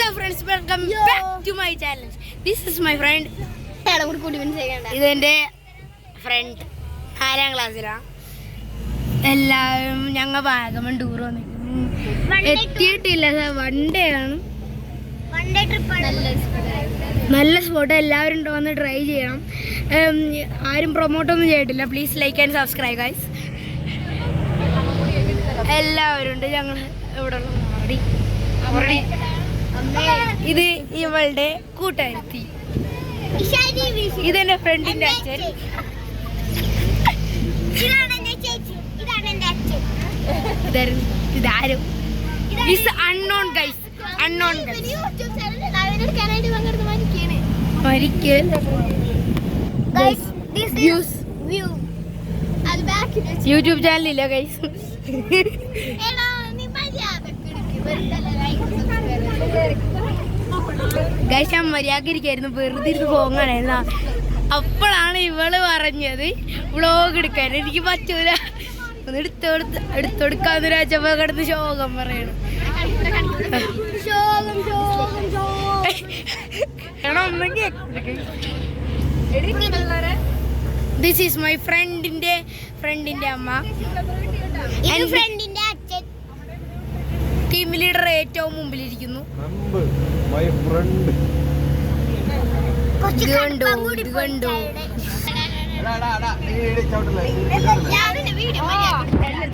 Hello friends, welcome back to my challenge. This is my friend. ഇതെന്റെ front 4ാം ക്ലാസ്സിലാണ്. എല്ലാവരും ഞങ്ങൾ വാഗമൺ ടൂർ വന്നിരിക്കുന്നു. എത്തിയിട്ടില്ല, വൺ ഡേ ആണ്. നല്ല സ്പോട്ട്, എല്ലാവരും വന്ന് ട്രൈ ചെയ്യണം. ആരും പ്രൊമോട്ടൊന്നും ചെയ്തിട്ടില്ല. Please like and subscribe guys. എല്ലാവരും ഉണ്ട്. ഞങ്ങൾ ഇവിടെ ഇത് ഇവളുടെ കൂട്ടുകാരത്തി, ഇതെന്റെ ഫ്രണ്ടിന്റെ അച്ഛൻ. ഇതാരും അൺനോൺ ഗൈസ്, അൺനോൺ യൂട്യൂബ് ചാനലില്ല ഗൈസ്. ഗൈസ് ഞാൻ മര്യാദക്കിരിക്കായിരുന്നു, വെറുതെ ഇരുന്ന് പോങ്ങാനായിരുന്നു. അപ്പോഴാണ് ഇവള് പറഞ്ഞത് വ്ളോഗ് എടുക്കാൻ. എനിക്ക് പറ്റൂല, ഒന്ന് എടുത്തൊടുക്കാന്ന് വെച്ചപ്പോ കിടന്ന് ശോകം പറയണം. ദിസ് ഈസ് മൈ ഫ്രണ്ടിന്റെ അമ്മ, ഫ്രണ്ടിന്റെ അച്ഛൻ. ടീം ലീഡർ ഏറ്റവും മുമ്പിലിരിക്കുന്നു. ഇത് കണ്ടോ